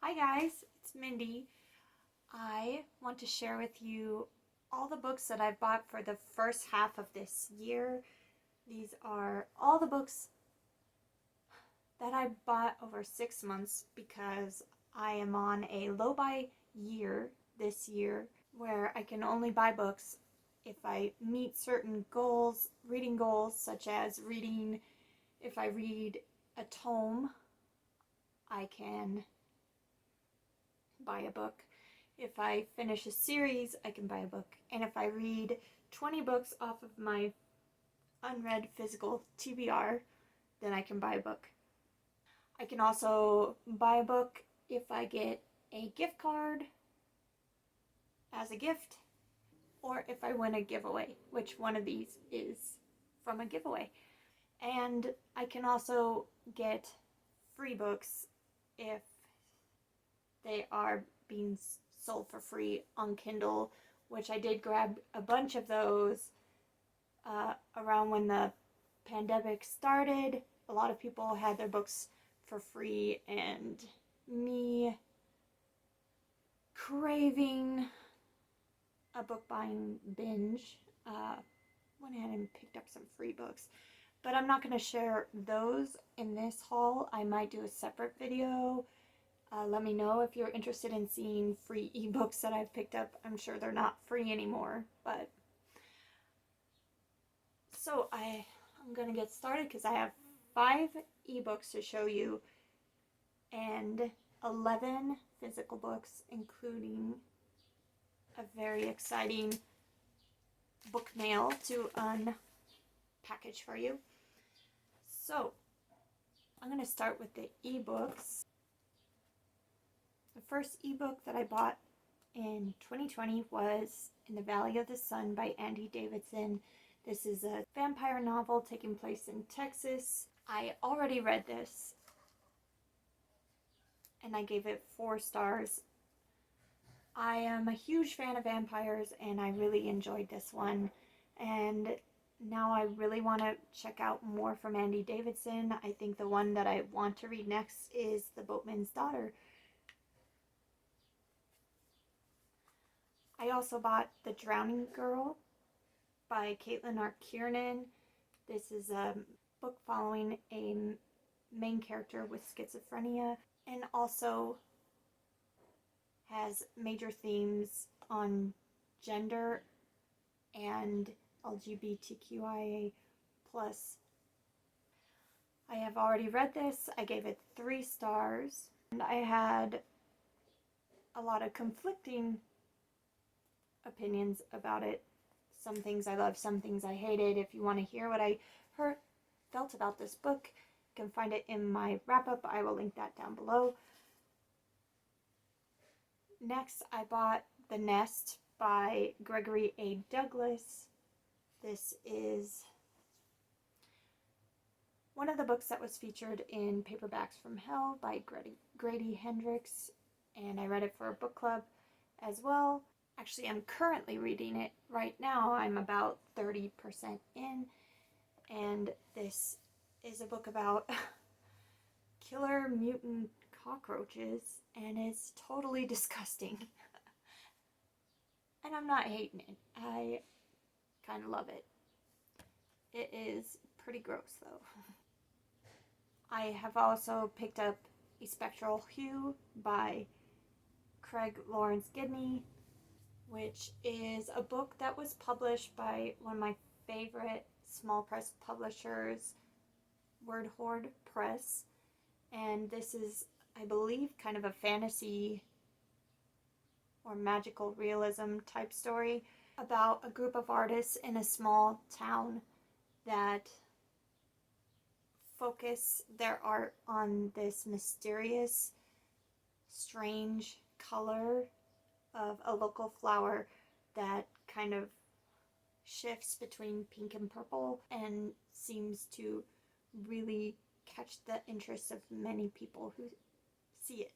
Hi guys, it's Mindy. I want to share with you all the books that I bought for the first half of this year. These are all the books that I bought over 6 months because I am on a low buy year this year where I can only buy books if I meet certain goals, reading goals, such as if I read a tome, I can buy a book. If I finish a series, I can buy a book. And if I read 20 books off of my unread physical TBR, then I can buy a book. I can also buy a book if I get a gift card as a gift, or if I win a giveaway, which one of these is from a giveaway. And I can also get free books if they are being sold for free on Kindle, which I did grab a bunch of those around when the pandemic started. A lot of people had their books for free, and me craving a book buying binge, went ahead and picked up some free books. But I'm not going to share those in this haul. I might do a separate video. Let me know if you're interested in seeing free ebooks that I've picked up. I'm sure they're not free anymore, but so I'm gonna get started because I have 5 ebooks to show you and 11 physical books, including a very exciting book mail to unpackage for you. So I'm gonna start with the ebooks. The first ebook that I bought in 2020 was In the Valley of the Sun by Andy Davidson. This is a vampire novel taking place in Texas. I already read this and I gave it 4 stars. I am a huge fan of vampires and I really enjoyed this one. And now I really want to check out more from Andy Davidson. I think the one that I want to read next is The Boatman's Daughter. I also bought The Drowning Girl by Caitlin R. Kiernan. This is a book following a main character with schizophrenia and also has major themes on gender and LGBTQIA+. I have already read this. I gave it 3 stars. And I had a lot of conflicting opinions about it. Some things I loved, some things I hated. If you want to hear what I felt about this book, you can find it in my wrap-up. I will link that down below. Next, I bought The Nest by Gregory A. Douglas. This is one of the books that was featured in Paperbacks from Hell by Grady Hendrix, and I read it for a book club as well. Actually, I'm currently reading it right now. I'm about 30% in, and this is a book about killer mutant cockroaches, and it's totally disgusting. And I'm not hating it. I kind of love it. It is pretty gross, though. I have also picked up A Spectral Hue by Craig Lawrence Gidney, which is a book that was published by one of my favorite small press publishers, Word Horde Press. And this is, I believe, kind of a fantasy or magical realism type story about a group of artists in a small town that focus their art on this mysterious, strange color of a local flower that kind of shifts between pink and purple and seems to really catch the interest of many people who see it.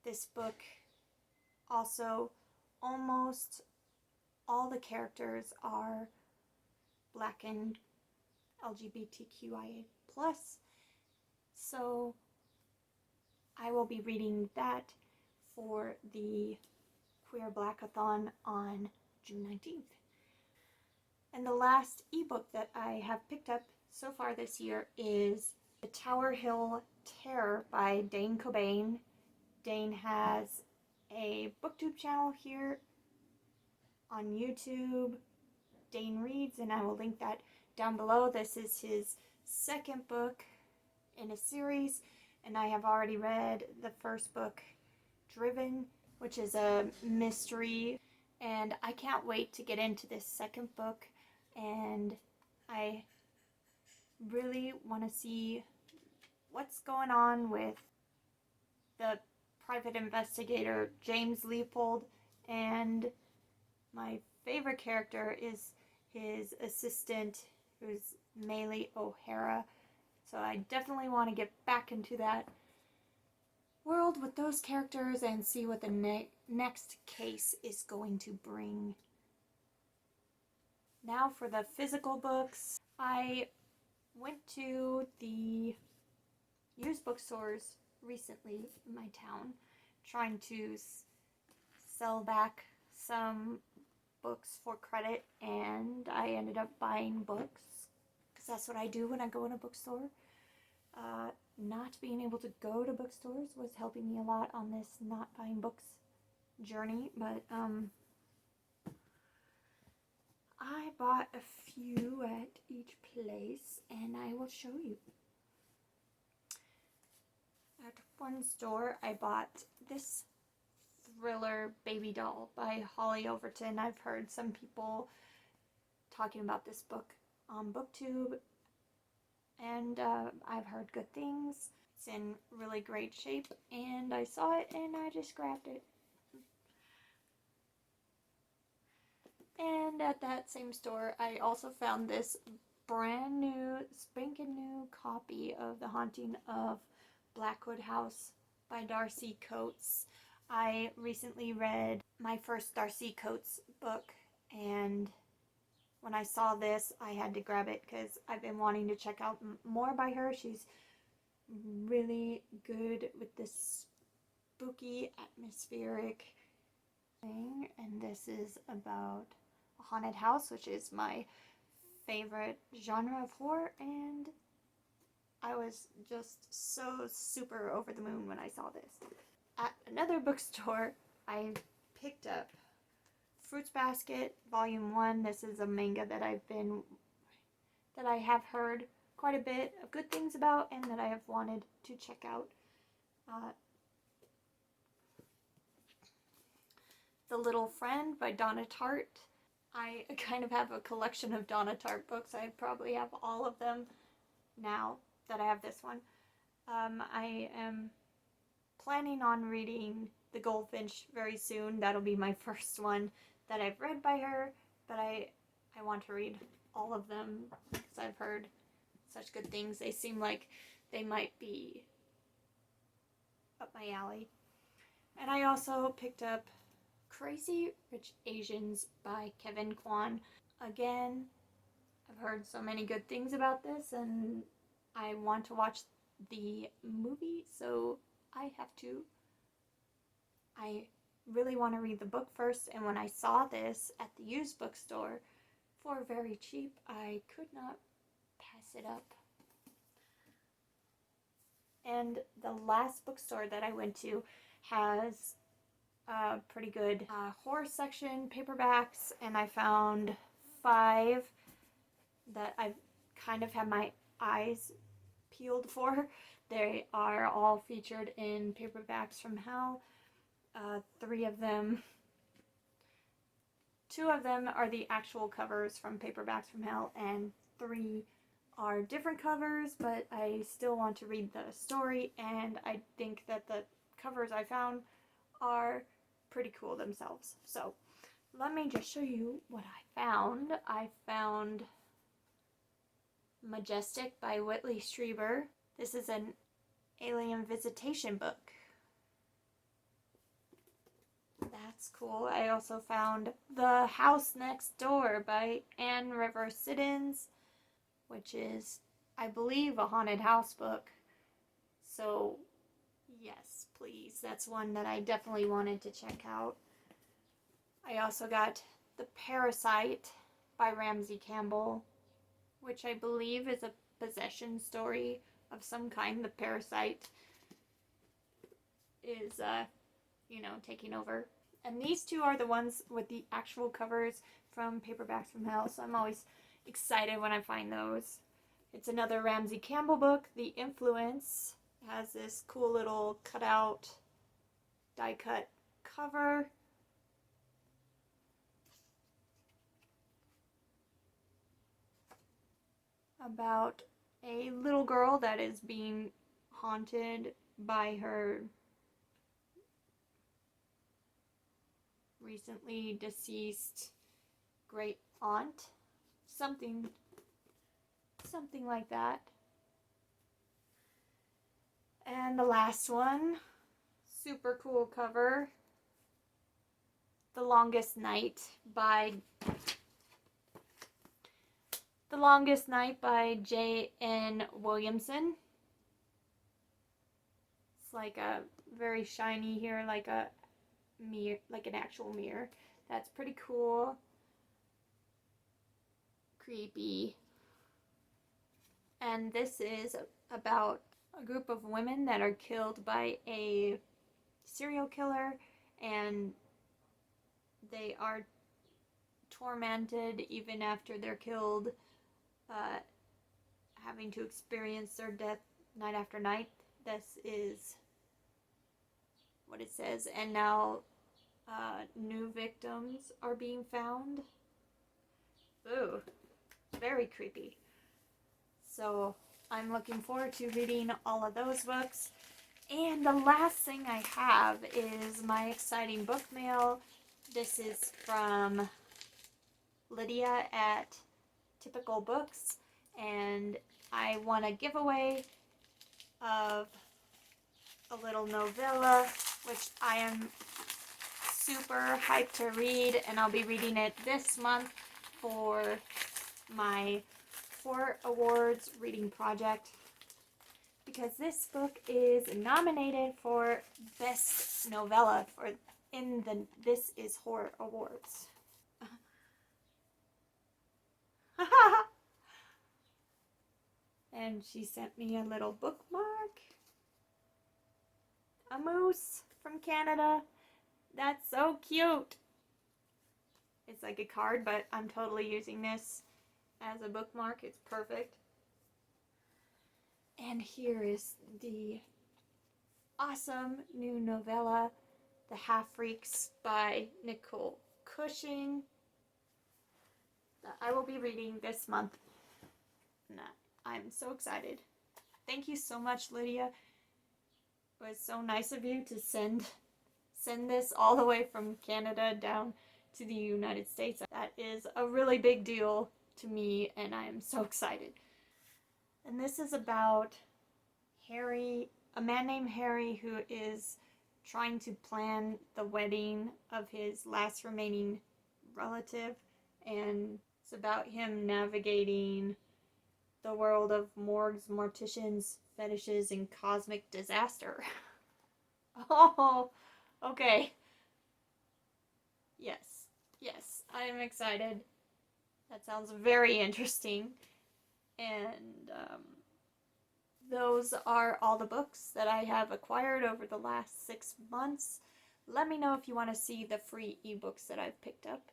This book also, almost all the characters are Black and LGBTQIA+, so I will be reading that for the Queer Blackathon on June 19th. And the last ebook that I have picked up so far this year is The Tower Hill Terror by Dane Cobain. Dane has a booktube channel here on YouTube, Dane Reads, and I will link that down below. This is his second book in a series, and I have already read the first book, Driven, which is a mystery, and I can't wait to get into this second book, and I really want to see what's going on with the private investigator James Leopold, and my favorite character is his assistant, who's Maylee O'Hara. So I definitely want to get back into that world with those characters and see what the next case is going to bring. Now for the physical books. I went to the used bookstores recently in my town, trying to sell back some books for credit, and I ended up buying books because that's what I do when I go in a bookstore. Not being able to go to bookstores was helping me a lot on this not buying books journey, but I bought a few at each place, and I will show you. At one store, I bought this thriller baby doll by Holly Overton. I've heard some people talking about this book on BookTube, and I've heard good things. It's in really great shape, and I saw it and I just grabbed it. And at that same store, I also found this brand new, spanking new copy of The Haunting of Blackwood House by Darcy Coates. I recently read my first Darcy Coates book, and when I saw this, I had to grab it because I've been wanting to check out more by her. She's really good with this spooky, atmospheric thing, and this is about a haunted house, which is my favorite genre of horror, and I was just so super over the moon when I saw this. At another bookstore, I picked up Fruits Basket Volume 1. This is a manga that I have heard quite a bit of good things about and that I have wanted to check out. The Little Friend by Donna Tartt. I kind of have a collection of Donna Tartt books. I probably have all of them now that I have this one. I am planning on reading The Goldfinch very soon. That'll be my first one that I've read by her, but I want to read all of them because I've heard such good things. They seem like they might be up my alley. And I also picked up Crazy Rich Asians by Kevin Kwan. Again, I've heard so many good things about this, and I want to watch the movie, so I really want to read the book first, and when I saw this at the used bookstore for very cheap, I could not pass it up. And the last bookstore that I went to has a pretty good horror section, paperbacks, and I found 5 that I've kind of had my eyes peeled for. They are all featured in Paperbacks from Hell. 3 of them, 2 of them are the actual covers from Paperbacks from Hell, and 3 are different covers, but I still want to read the story, and I think that the covers I found are pretty cool themselves. So let me just show you what I found. I found Majestic by Whitley Strieber. This is an alien visitation book. That's cool. I also found The House Next Door by Anne River Siddons, which is, I believe, a haunted house book. So, Yes, please. That's one that I definitely wanted to check out. I also got The Parasite by Ramsey Campbell, which I believe is a possession story of some kind. The parasite is, taking over. And these two are the ones with the actual covers from Paperbacks from Hell, so I'm always excited when I find those. It's another Ramsey Campbell book. The Influence has this cool little cutout, die cut cover. About a little girl that is being haunted by her recently deceased great aunt. Something like that. And the last one, super cool cover, The Longest Night by J.N. Williamson. It's like a very shiny here, like a mirror, like an actual mirror. That's pretty cool. Creepy. And this is about a group of women that are killed by a serial killer, and they are tormented even after they're killed, having to experience their death night after night. This is what it says. And now new victims are being found. Ooh, very creepy. So I'm looking forward to reading all of those books. And the last thing I have is my exciting book mail. This is from Lydia at Typical Books, and I won a giveaway of a little novella, which I am super hyped to read, and I'll be reading it this month for my 4 awards reading project, because this book is nominated for Best Novella in the This Is Horror Awards. And she sent me a little bookmark. A moose from Canada. That's so cute. It's like a card, but I'm totally using this as a bookmark. It's perfect. And here is the awesome new novella, The Half Freaks by Nicole Cushing, that I will be reading this month. And I'm so excited. Thank you so much, Lydia. It was so nice of you to send this all the way from Canada down to the United States. That is a really big deal to me, and I am so excited. And this is about Harry, a man named Harry, who is trying to plan the wedding of his last remaining relative, and it's about him navigating the world of morgues, morticians, fetishes, and cosmic disaster. Oh, okay. Yes, I'm excited. That sounds very interesting. And those are all the books that I have acquired over the last 6 months. Let me know if you want to see the free ebooks that I've picked up.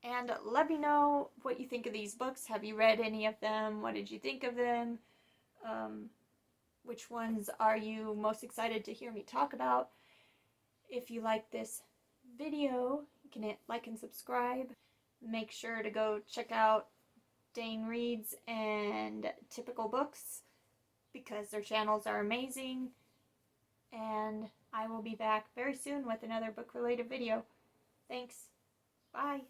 And let me know what you think of these books. Have you read any of them? What did you think of them? Which ones are you most excited to hear me talk about? If you like this video, you can hit like and subscribe. Make sure to go check out Dane Reads and Typical Books, because their channels are amazing. And I will be back very soon with another book-related video. Thanks. Bye.